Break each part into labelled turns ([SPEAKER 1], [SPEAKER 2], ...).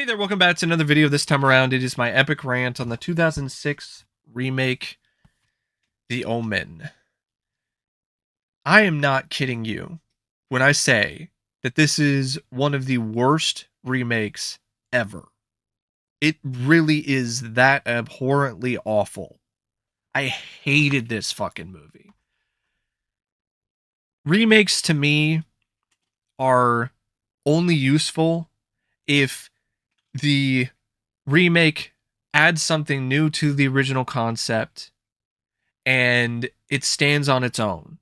[SPEAKER 1] Hey there, welcome back to another video. This time around, it is my epic rant on the 2006 remake, The Omen. I am not kidding you when I say that this is one of the worst remakes ever. It really is that abhorrently awful. I hated this fucking movie. Remakes to me are only useful if the remake adds something new to the original concept and it stands on its own.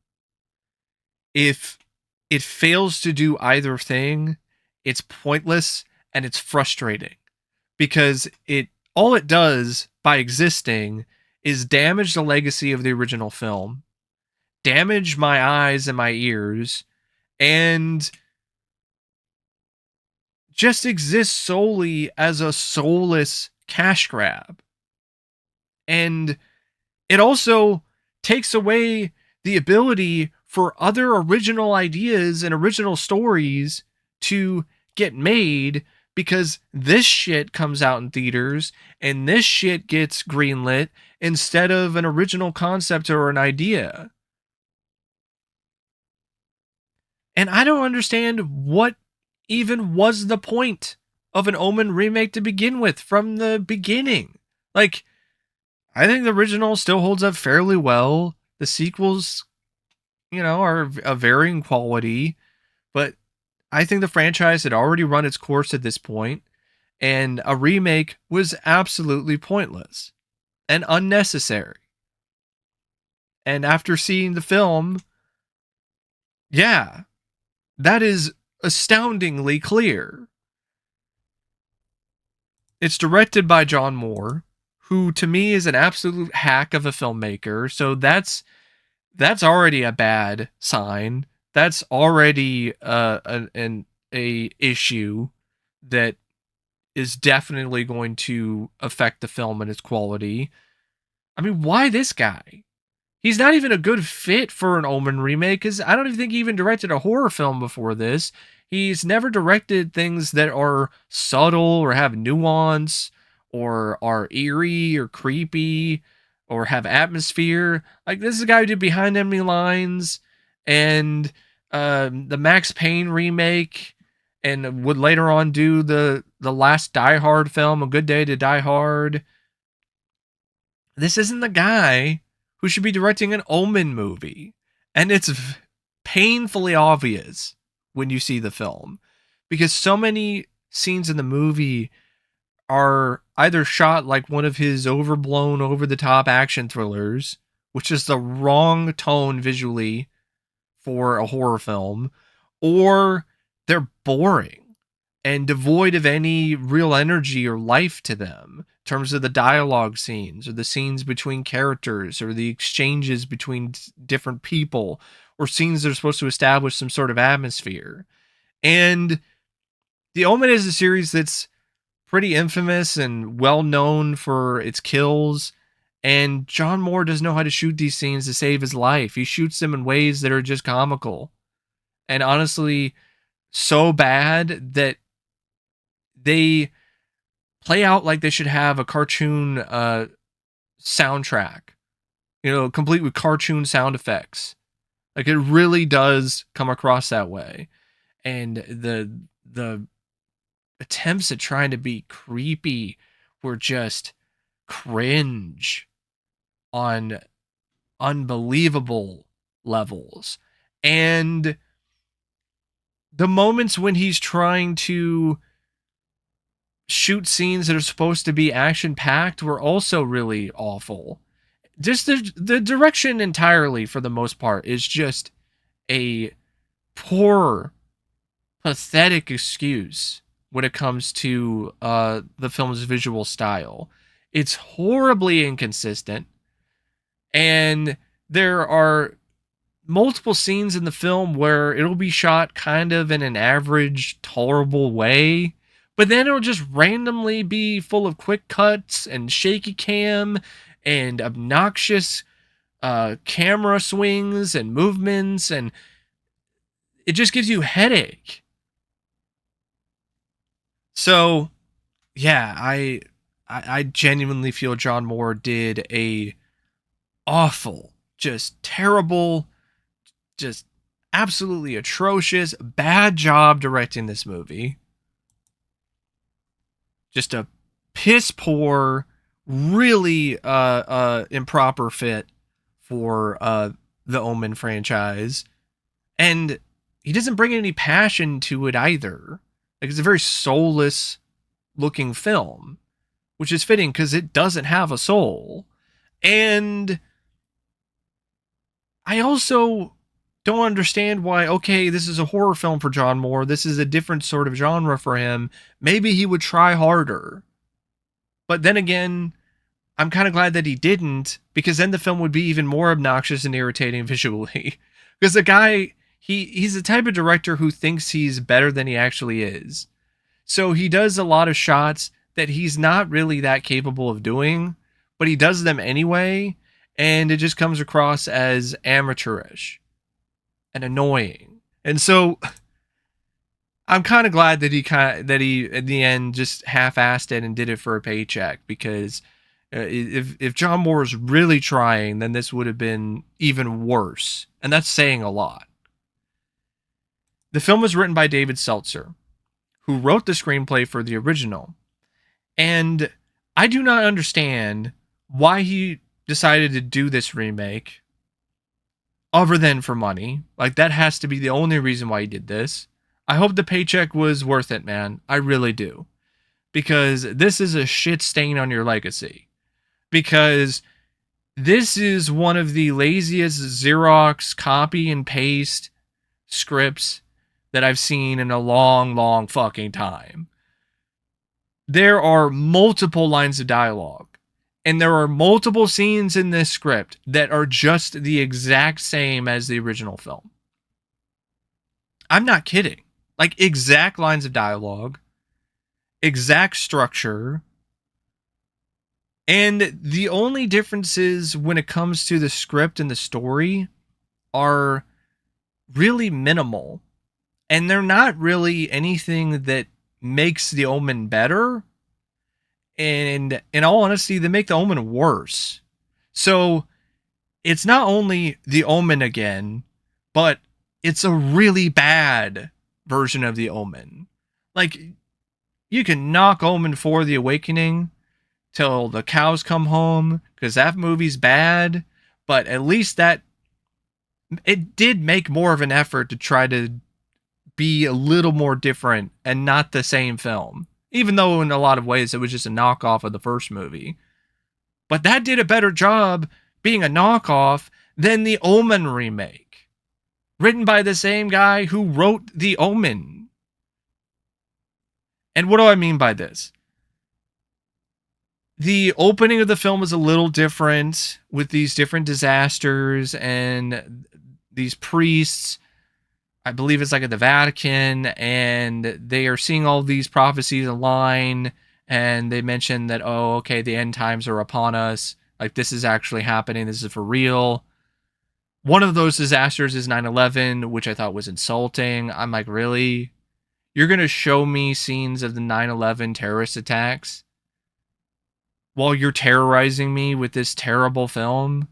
[SPEAKER 1] If it fails to do either thing, it's pointless and it's frustrating because it all it does by existing is damage the legacy of the original film, damage my eyes and my ears, and just exists solely as a soulless cash grab. And it also takes away the ability for other original ideas and original stories to get made because this shit comes out in theaters and this shit gets greenlit instead of an original concept or an idea. And I don't understand what even was the point of an Omen remake to begin with from the beginning. Like, I think the original still holds up fairly well. The sequels, are of varying quality, but I think the franchise had already run its course at this point, and a remake was absolutely pointless and unnecessary. And after seeing the film, yeah, that is astoundingly clear. It's directed by John Moore, who to me is an absolute hack of a filmmaker. So that's already a bad sign. That's already a issue that is definitely going to affect the film and its quality. I mean, why this guy? He's not even a good fit for an Omen remake because I don't even think he even directed a horror film before this. He's never directed things that are subtle or have nuance or are eerie or creepy or have atmosphere. Like, this is a guy who did Behind Enemy Lines and the Max Payne remake and would later on do the last Die Hard film, A Good Day to Die Hard. This isn't the guy who should be directing an Omen movie. And it's painfully obvious when you see the film because so many scenes in the movie are either shot like one of his overblown, over the top action thrillers, which is the wrong tone visually for a horror film, or they're boring and devoid of any real energy or life to them in terms of the dialogue scenes or the scenes between characters or the exchanges between different people or scenes that are supposed to establish some sort of atmosphere. And The Omen is a series that's pretty infamous and well known for its kills. And John Moore doesn't know how to shoot these scenes to save his life. He shoots them in ways that are just comical. And honestly, so bad that they play out like they should have a cartoon soundtrack, complete with cartoon sound effects. Like, it really does come across that way. And the attempts at trying to be creepy were just cringe on unbelievable levels. And the moments when he's trying to shoot scenes that are supposed to be action packed were also really awful. Just the direction entirely, for the most part, is just a poor, pathetic excuse when it comes to the film's visual style. It's horribly inconsistent, and there are multiple scenes in the film where it'll be shot kind of in an average, tolerable way, but then it'll just randomly be full of quick cuts and shaky cam and obnoxious camera swings and movements, and it just gives you a headache. So yeah, I genuinely feel John Moore did a awful, just terrible, just absolutely atrocious, bad job directing this movie. Just a piss poor, really improper fit for the Omen franchise. And he doesn't bring any passion to it either. Like, it's a very soulless looking film, which is fitting because it doesn't have a soul. And I also don't understand why, okay, this is a horror film for John Moore. This is a different sort of genre for him. Maybe he would try harder. But then again, I'm kind of glad that he didn't, because then the film would be even more obnoxious and irritating visually. Because the guy, he's the type of director who thinks he's better than he actually is. So he does a lot of shots that he's not really that capable of doing, but he does them anyway, and it just comes across as amateurish and annoying. And so I'm kind of glad that he in the end just half-assed it and did it for a paycheck, because if John Moore was really trying, then this would have been even worse, and that's saying a lot. The film was written by David Seltzer, who wrote the screenplay for the original, and I do not understand why he decided to do this remake other than for money. Like, that has to be the only reason why he did this. I hope the paycheck was worth it, man. I really do. Because this is a shit stain on your legacy. Because this is one of the laziest Xerox copy and paste scripts that I've seen in a long, long fucking time. There are multiple lines of dialogue, and there are multiple scenes in this script that are just the exact same as the original film. I'm not kidding. Like, exact lines of dialogue, exact structure. And the only differences when it comes to the script and the story are really minimal. And they're not really anything that makes the Omen better. And in all honesty, they make the Omen worse. So it's not only the Omen again, but it's a really bad version of the Omen. Like, you can knock Omen for the Awakening till the cows come home, because that movie's bad, but at least that it did make more of an effort to try to be a little more different and not the same film, even though in a lot of ways it was just a knockoff of the first movie. But that did a better job being a knockoff than the Omen remake, written by the same guy who wrote the Omen. And what do I mean by this? The opening of the film is a little different, with these different disasters and these priests. I believe it's like at the Vatican, and they are seeing all these prophecies align, and they mention that, oh, okay, the end times are upon us. Like, this is actually happening. This is for real. One of those disasters is 9/11, which I thought was insulting. I'm like, really? You're going to show me scenes of the 9/11 terrorist attacks while you're terrorizing me with this terrible film?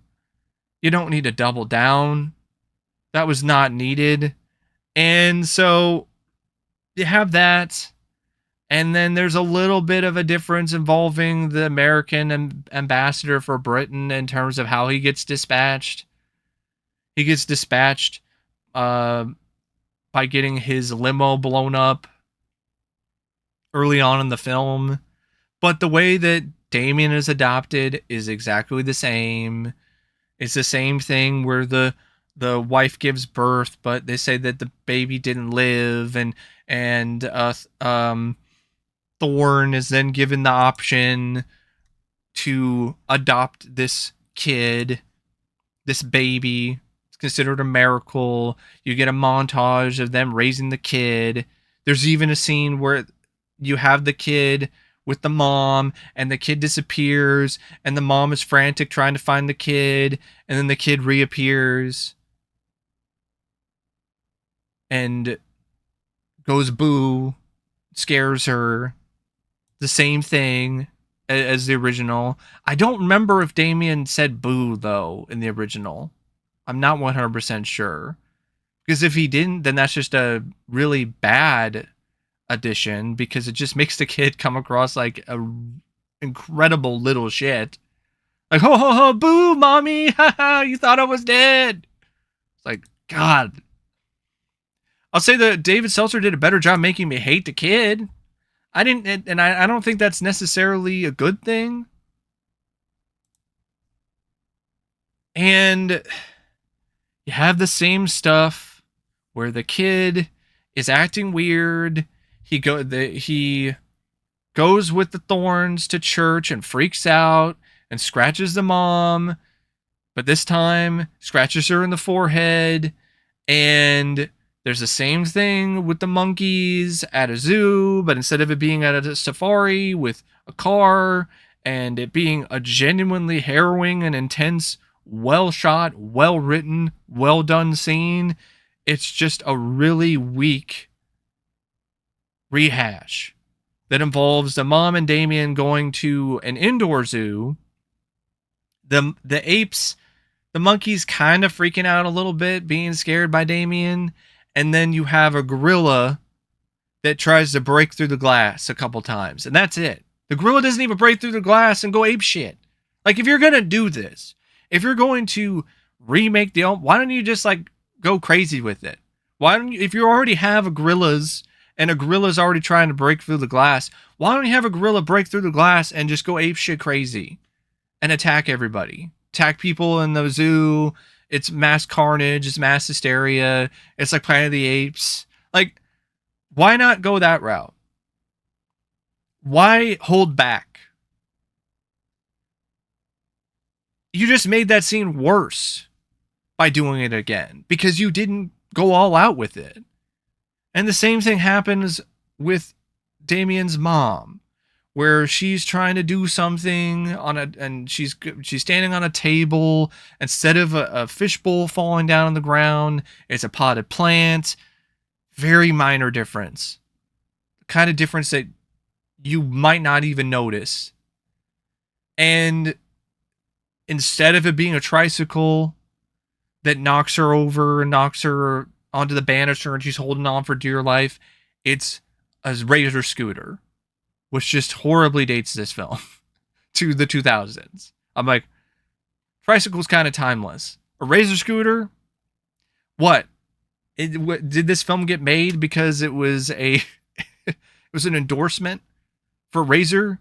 [SPEAKER 1] You don't need to double down. That was not needed. And so you have that. And then there's a little bit of a difference involving the American ambassador for Britain in terms of how he gets dispatched. He gets dispatched by getting his limo blown up early on in the film. But the way that Damien is adopted is exactly the same. It's the same thing where the wife gives birth, but they say that the baby didn't live, and Thorne is then given the option to adopt this kid, this baby. It's considered a miracle. You get a montage of them raising the kid. There's even a scene where you have the kid with the mom, and the kid disappears, and the mom is frantic trying to find the kid, and then the kid reappears and goes boo, scares her. the same thing as the original. I don't remember if Damien said boo, though, in the original. I'm not 100% sure. Because if he didn't, then that's just a really bad addition, because it just makes the kid come across like a incredible little shit. Like, ho ho ho, boo, mommy, haha, you thought I was dead. It's like, God. I'll say that David Seltzer did a better job making me hate the kid. I didn't, and I don't think that's necessarily a good thing. And you have the same stuff where the kid is acting weird. He goes with the Thorns to church and freaks out and scratches the mom, but this time scratches her in the forehead. And there's the same thing with the monkeys at a zoo, but instead of it being at a safari with a car and it being a genuinely harrowing and intense, well shot, well written, well done scene, it's just a really weak rehash that involves the mom and Damien going to an indoor zoo. The apes, the monkeys kind of freaking out a little bit, being scared by Damien. And then you have a gorilla that tries to break through the glass a couple times. And that's it. The gorilla doesn't even break through the glass and go ape shit. Like, if you're going to do this, if you're going to remake the Omen, why don't you just, like, go crazy with it? Why don't you, if you already have a gorillas and a gorilla's already trying to break through the glass, why don't you have a gorilla break through the glass and just go ape shit crazy and attack everybody? Attack people in the zoo. It's mass carnage. It's mass hysteria. It's like Planet of the Apes. Like, why not go that route? Why hold back? You just made that scene worse by doing it again because you didn't go all out with it. And the same thing happens with Damien's mom, where she's trying to do something and she's standing on a table. Instead of a fishbowl falling down on the ground, it's a potted plant. Very minor difference. The kind of difference that you might not even notice. And instead of it being a tricycle that knocks her over and knocks her onto the banister and she's holding on for dear life, it's a razor scooter, which just horribly dates this film to the 2000s. I'm like, tricycle's kind of timeless. A razor scooter? What? Did this film get made because it was it was an endorsement for Razor?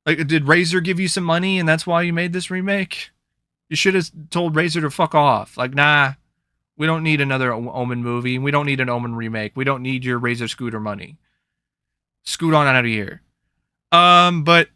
[SPEAKER 1] Like, did Razor give you some money and that's why you made this remake? You should have told Razor to fuck off. Like, nah, we don't need another Omen movie. We don't need an Omen remake. We don't need your Razor scooter money. Scoot on out of here. But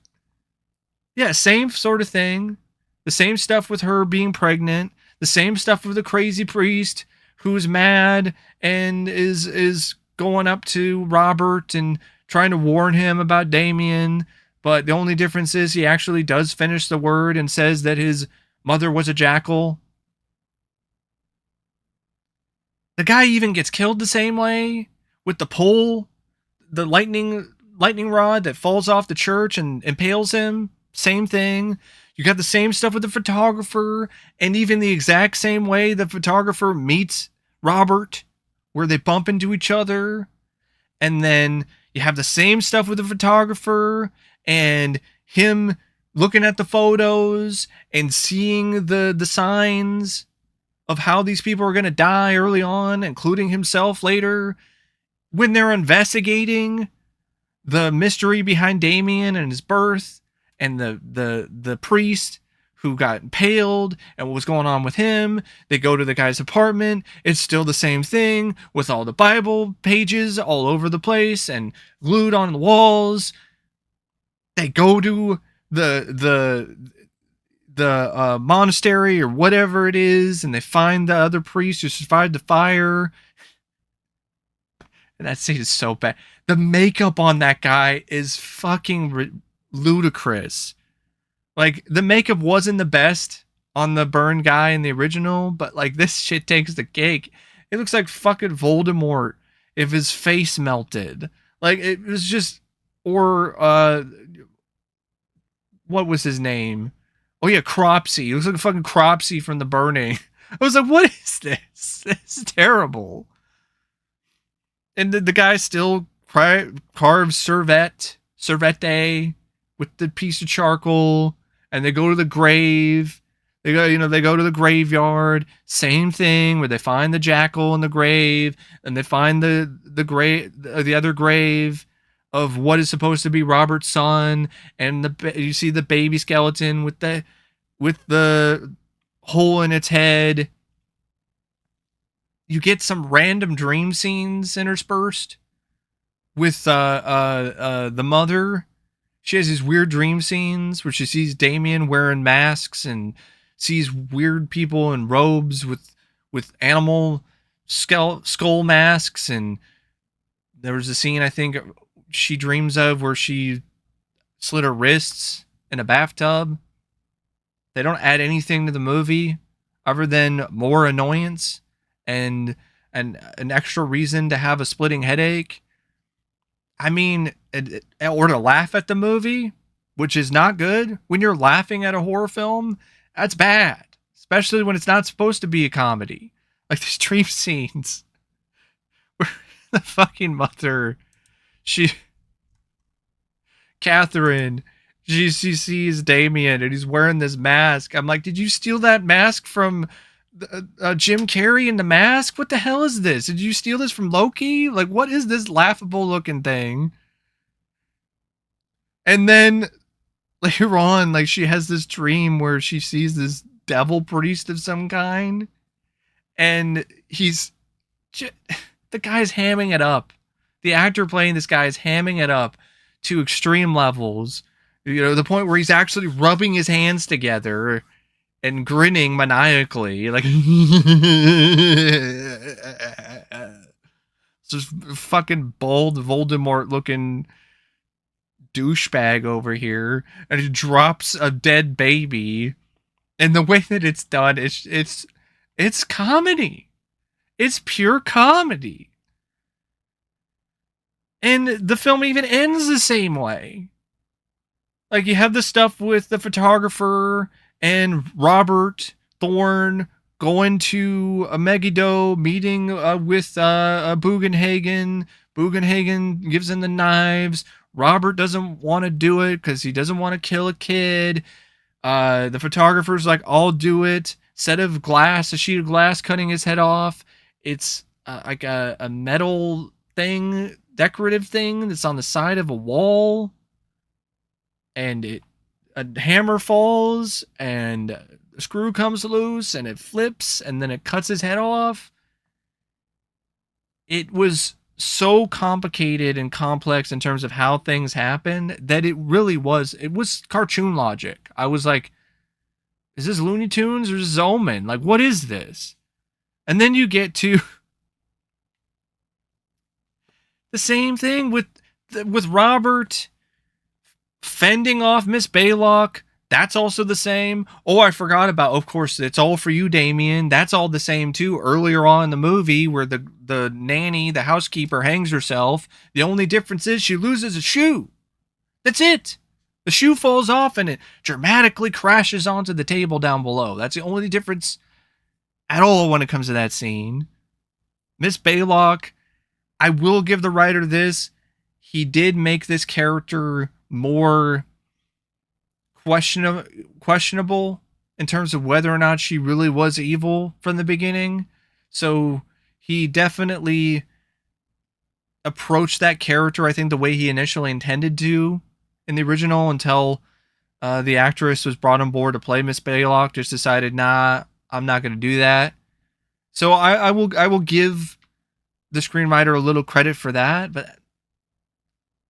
[SPEAKER 1] yeah, same sort of thing. The same stuff with her being pregnant. The same stuff with the crazy priest who's mad and is going up to Robert and trying to warn him about Damien. But the only difference is he actually does finish the word and says that his mother was a jackal. The guy even gets killed the same way with the pole, the lightning rod that falls off the church and impales him. Same thing. You got the same stuff with the photographer, and even the exact same way the photographer meets Robert, where they bump into each other. And then you have the same stuff with the photographer and him looking at the photos and seeing the signs of how these people are going to die early on, including himself later, when they're investigating the mystery behind Damien and his birth and the priest who got impaled and what was going on with him. They go to the guy's apartment. It's still the same thing with all the Bible pages all over the place and glued on the walls. They go to the monastery or whatever it is, and they find the other priest who survived the fire. And that scene is so bad. The makeup on that guy is fucking ludicrous. Like, the makeup wasn't the best on the burn guy in the original, but like, this shit takes the cake. It looks like fucking Voldemort if his face melted. Like, it was just Or what was his name? Oh yeah, Cropsy. He looks like a fucking Cropsy from The Burning. I was like, what is this? This is terrible. And the guy still carves servette with the piece of charcoal, and they go to the grave. They go to the graveyard. Same thing where they find the jackal in the grave, and they find the other grave of what is supposed to be Robert's son, and you see the baby skeleton with the hole in its head. You get some random dream scenes interspersed with the mother. She has these weird dream scenes where she sees Damien wearing masks and sees weird people in robes with animal skull masks. And there was a scene I think she dreams of where she slit her wrists in a bathtub. They don't add anything to the movie other than more annoyance and an extra reason to have a splitting headache. I mean, or to laugh at the movie, which is not good. When you're laughing at a horror film, that's bad, especially when it's not supposed to be a comedy. Like these dream scenes where the fucking mother, Catherine, she sees Damien and he's wearing this mask. I'm like, did you steal that mask from Jim Carrey in The Mask? What the hell is this? Did you steal this from Loki? Like, what is this laughable looking thing? And then later on, like, she has this dream where she sees this devil priest of some kind, and the guy's hamming it up. The actor playing this guy is hamming it up to extreme levels. The point where he's actually rubbing his hands together and grinning maniacally, like just fucking bold Voldemort looking douchebag over here, and he drops a dead baby. And the way that it's done, it's comedy. It's pure comedy. And the film even ends the same way. Like, you have the stuff with the photographer and Robert Thorne going to Megiddo, meeting with Bugenhagen. Bugenhagen gives him the knives. Robert doesn't want to do it because he doesn't want to kill a kid. The photographer's like, I'll do it. Set of glass, a sheet of glass cutting his head off. It's like a metal thing, decorative thing that's on the side of a wall. And a hammer falls, and a screw comes loose, and it flips, and then it cuts his head off. It was so complicated and complex in terms of how things happened that it was cartoon logic. I was like, is this Looney Tunes or is this Omen? Like, what is this? And then you get to the same thing with Robert fending off Miss Baylock. That's also the same. Oh, I forgot about, of course, It's All For You, Damien. That's all the same too. Earlier on in the movie where the nanny, the housekeeper, hangs herself. The only difference is she loses a shoe. That's it. The shoe falls off and it dramatically crashes onto the table down below. That's the only difference at all when it comes to that scene. Miss Baylock, I will give the writer this. He did make this character more questionable in terms of whether or not she really was evil from the beginning. So he definitely approached that character, I think, the way he initially intended to in the original, until the actress was brought on board to play Miss Baylock, just decided, nah, I'm not going to do that. So I will give the screenwriter a little credit for that, but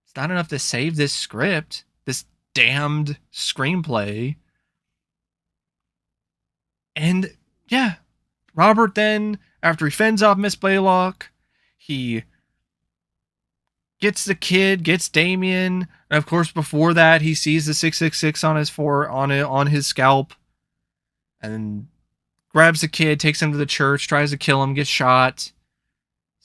[SPEAKER 1] it's not enough to save this script, this damned screenplay. And yeah, Robert then, after he fends off Miss Baylock, he gets the kid, gets Damien, and of course before that he sees the 666 on his scalp, and grabs the kid, takes him to the church, tries to kill him, gets shot.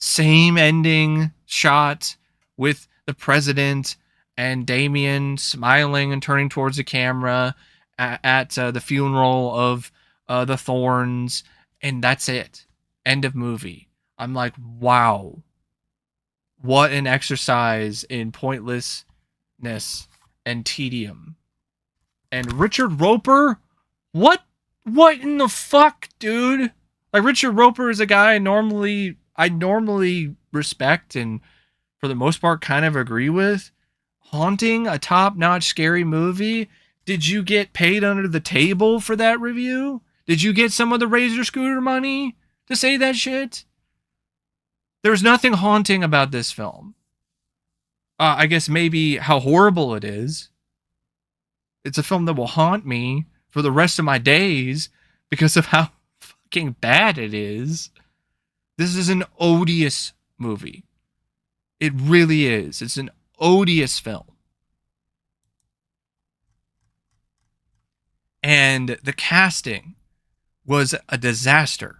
[SPEAKER 1] Same ending shot with the president and Damien smiling and turning towards the camera at the funeral of the Thorns, and that's it. End of movie. I'm like, wow, what an exercise in pointlessness and tedium. And Richard Roper, what in the fuck, dude? Like, Richard Roper is a guy I normally respect and for the most part kind of agree with. Haunting, a top-notch scary movie. Did you get paid under the table for that review? Did you get some of the Razor Scooter money to say that shit? There's nothing haunting about this film. I guess maybe how horrible it is. It's a film that will haunt me for the rest of my days because of how fucking bad it is. This is an odious movie. It really is. It's an odious film. And the casting was a disaster.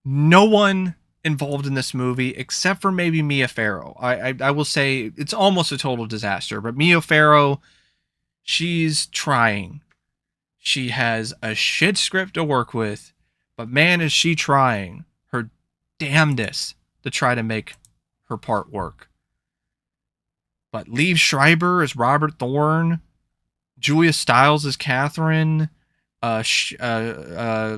[SPEAKER 1] No one involved in this movie except for maybe Mia Farrow. I will say it's almost a total disaster, but Mia Farrow, she's trying. She has a shit script to work with, but man, is she trying her damnedest to try to make her part work. But Liev Schreiber is Robert Thorne, Julia Stiles is Catherine, Seamus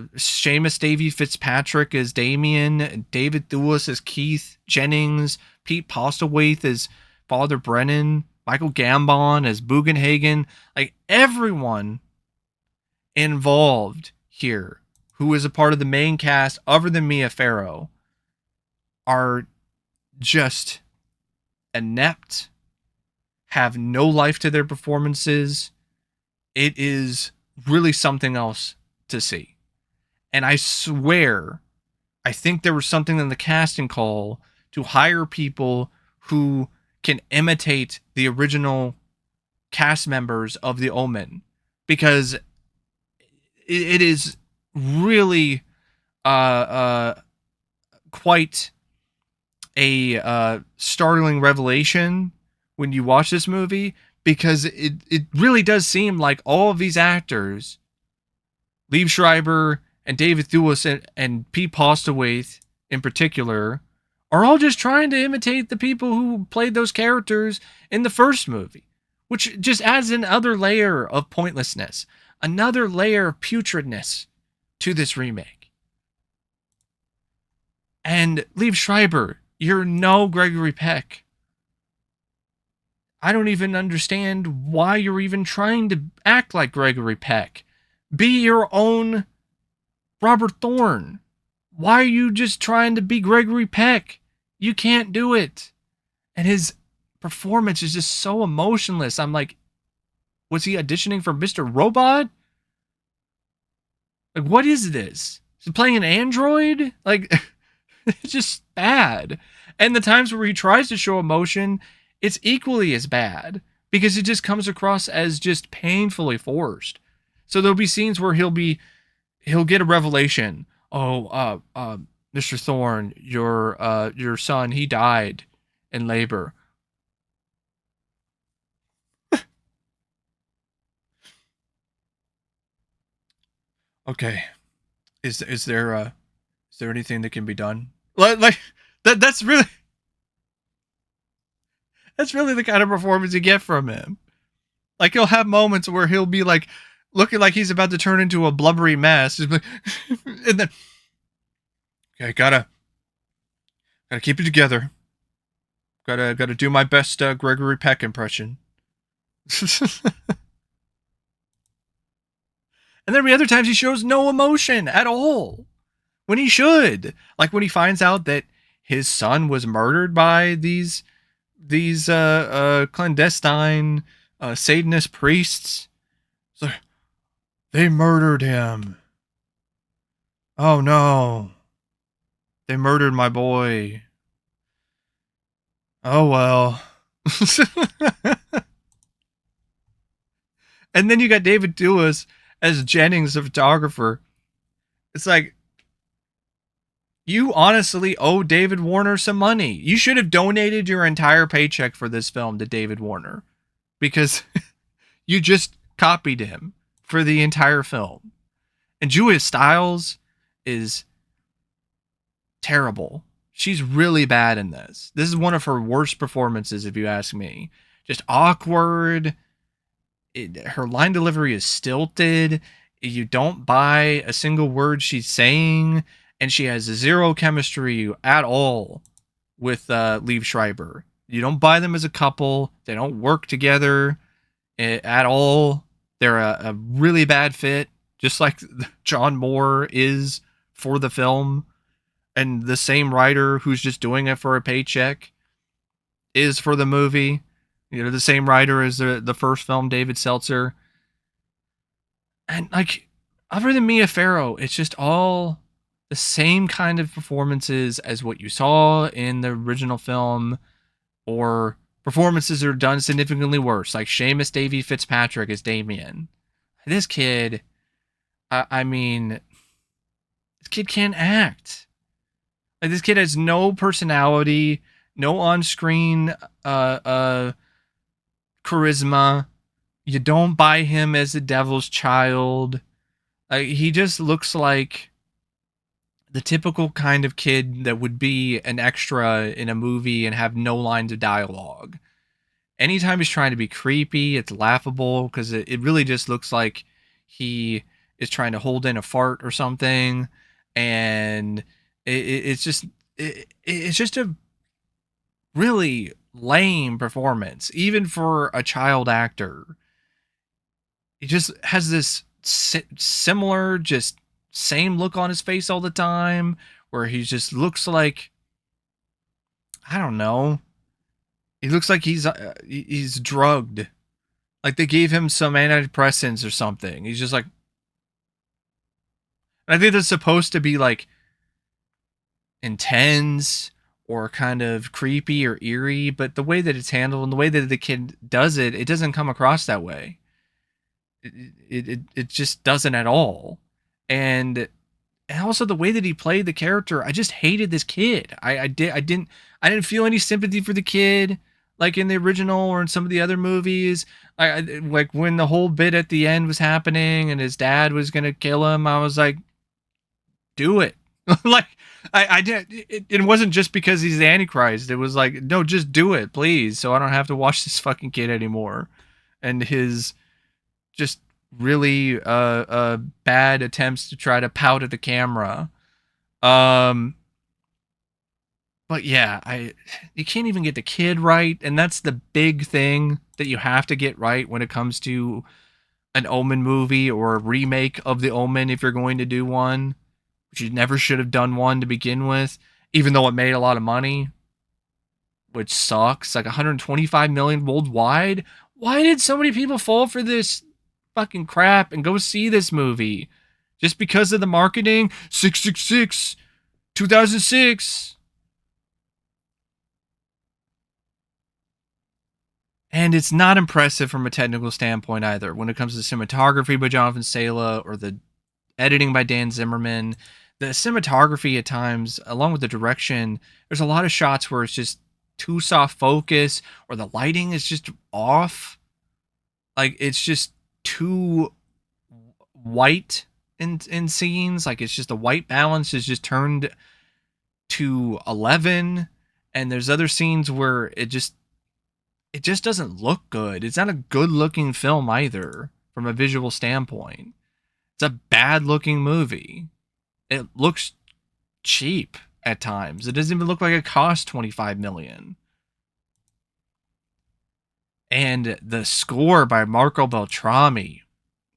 [SPEAKER 1] Davey-Fitzpatrick is Damien, David Thewlis is Keith Jennings, Pete Postlethwaite is Father Brennan, Michael Gambon as Bugenhagen. Like, everyone involved here who is a part of the main cast other than Mia Farrow are just inept, have no life to their performances. It is really something else to see. And I swear, I think there was something in the casting call to hire people who can imitate the original cast members of the Omen, because it is really quite a startling revelation when you watch this movie, because it really does seem like all of these actors, Liev Schreiber and David Thewlis and Pete Postlethwaite in particular, are all just trying to imitate the people who played those characters in the first movie, which just adds another layer of pointlessness, another layer of putridness to this remake. And Liev Schreiber, you're no Gregory Peck. I don't even understand why you're even trying to act like Gregory Peck. Be your own Robert Thorne. Why are you just trying to be Gregory Peck? You can't do it. And his performance is just so emotionless. I'm like, was he auditioning for Mr. Robot? Like, what is this? Is he playing an android? Like, it's just bad. And the times where he tries to show emotion, it's equally as bad, because it just comes across as just painfully forced. So there'll be scenes where he'll get a revelation. Oh, Mr. Thorne, your son, he died in labor. Okay, is there anything that can be done? Like that's really the kind of performance you get from him. Like, he'll have moments where he'll be like looking like he's about to turn into a blubbery mess, and then, okay, gotta keep it together. Gotta do my best Gregory Peck impression. And then the other times he shows no emotion at all, when he should. Like when he finds out that his son was murdered by these clandestine Satanist priests. So they murdered him. Oh no. They murdered my boy. Oh well. And then you got David Thewlis as Jennings, the photographer. It's like, You honestly owe David Warner some money. You should have donated your entire paycheck for this film to David Warner because you just copied him for the entire film. And Julia Stiles is terrible. She's really bad in this. This is one of her worst performances, if you ask me. Just awkward. Her line delivery is stilted. You don't buy a single word she's saying. And she has zero chemistry at all with Liev Schreiber. You don't buy them as a couple. They don't work together at all. They're a really bad fit, just like John Moore is for the film. And the same writer who's just doing it for a paycheck is for the movie. You know, the same writer as the first film, David Seltzer. And like, other than Mia Farrow, it's just all the same kind of performances as what you saw in the original film, or performances that are done significantly worse, like Seamus Davey-Fitzpatrick as Damien. This kid, I mean, this kid can't act. Like, this kid has no personality, no on-screen charisma. You don't buy him as the devil's child. He just looks like the typical kind of kid that would be an extra in a movie and have no lines of dialogue. Anytime he's trying to be creepy, it's laughable because it really just looks like he is trying to hold in a fart or something. And it's just a really lame performance, even for a child actor. He just has this similar, just same look on his face all the time, where he just looks like, I don't know, he looks like he's drugged, like they gave him some antidepressants or something. He's just like, I think that's supposed to be like intense or kind of creepy or eerie, but the way that it's handled and the way that the kid does it, it doesn't come across that way. It just doesn't at all. And also the way that he played the character, I just hated this kid. I didn't feel any sympathy for the kid like in the original or in some of the other movies. I like when the whole bit at the end was happening and his dad was gonna kill him, I was like, do it. Like, I did. It wasn't just because he's the Antichrist. It was like, no, just do it, please, so I don't have to watch this fucking kid anymore. And his just really bad attempts to try to pout at the camera. But yeah, you can't even get the kid right, and that's the big thing that you have to get right when it comes to an Omen movie or a remake of the Omen if you're going to do one. Which you never should have done one to begin with, even though it made a lot of money, which sucks. Like 125 million worldwide. Why did so many people fall for this fucking crap and go see this movie? Just because of the marketing? 666, 2006. And it's not impressive from a technical standpoint either. When it comes to cinematography by Jonathan Sala or the editing by Dan Zimmerman, the cinematography at times, along with the direction, there's a lot of shots where it's just too soft focus or the lighting is just off. Like, it's just too white in scenes. Like, it's just the white balance is just turned to 11. And there's other scenes where it just doesn't look good. It's not a good looking film either from a visual standpoint. It's a bad looking movie. It looks cheap at times. It doesn't even look like it cost 25 million. And the score by Marco Beltrami.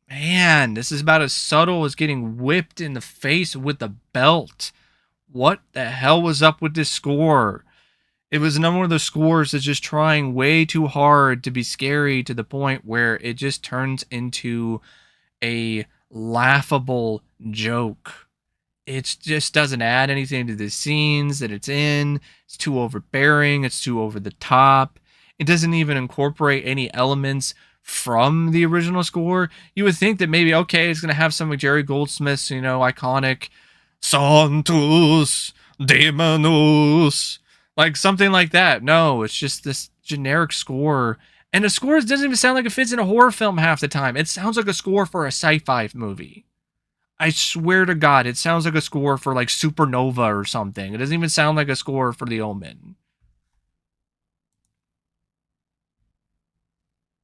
[SPEAKER 1] Man, this is about as subtle as getting whipped in the face with a belt. What the hell was up with this score? It was another one of those scores that's just trying way too hard to be scary to the point where it just turns into a laughable joke. It just doesn't add anything to the scenes that it's in. It's too overbearing. It's too over the top. It doesn't even incorporate any elements from the original score. You would think that maybe, okay, it's going to have some of Jerry Goldsmith's, iconic Santos, Demonus. Like something like that. No, it's just this generic score. And the score doesn't even sound like it fits in a horror film half the time. It sounds like a score for a sci-fi movie. I swear to God, it sounds like a score for like Supernova or something. It doesn't even sound like a score for the Omen.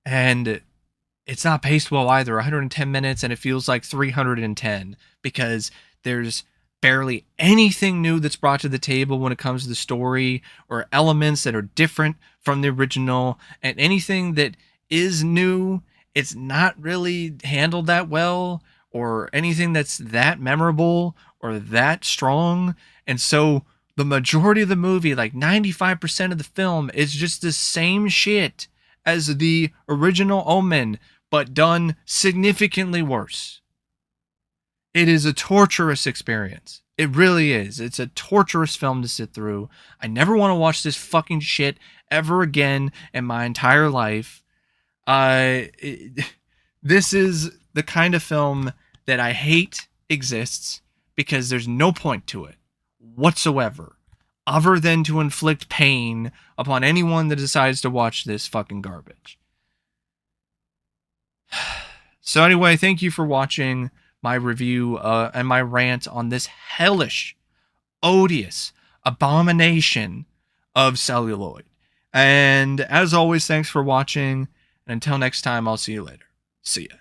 [SPEAKER 1] And it's not paced well either. 110 minutes and it feels like 310 because there's barely anything new that's brought to the table when it comes to the story or elements that are different from the original, and anything that is new, it's not really handled that well or anything that's that memorable or that strong. And so the majority of the movie, like 95% of the film, is just the same shit as the original Omen, but done significantly worse. It is a torturous experience. It really is. It's a torturous film to sit through. I never want to watch this fucking shit ever again in my entire life. This is the kind of film that I hate exists because there's no point to it whatsoever, other than to inflict pain upon anyone that decides to watch this fucking garbage. So anyway, thank you for watching my review and my rant on this hellish, odious abomination of celluloid. And as always, thanks for watching. And until next time, I'll see you later. See ya.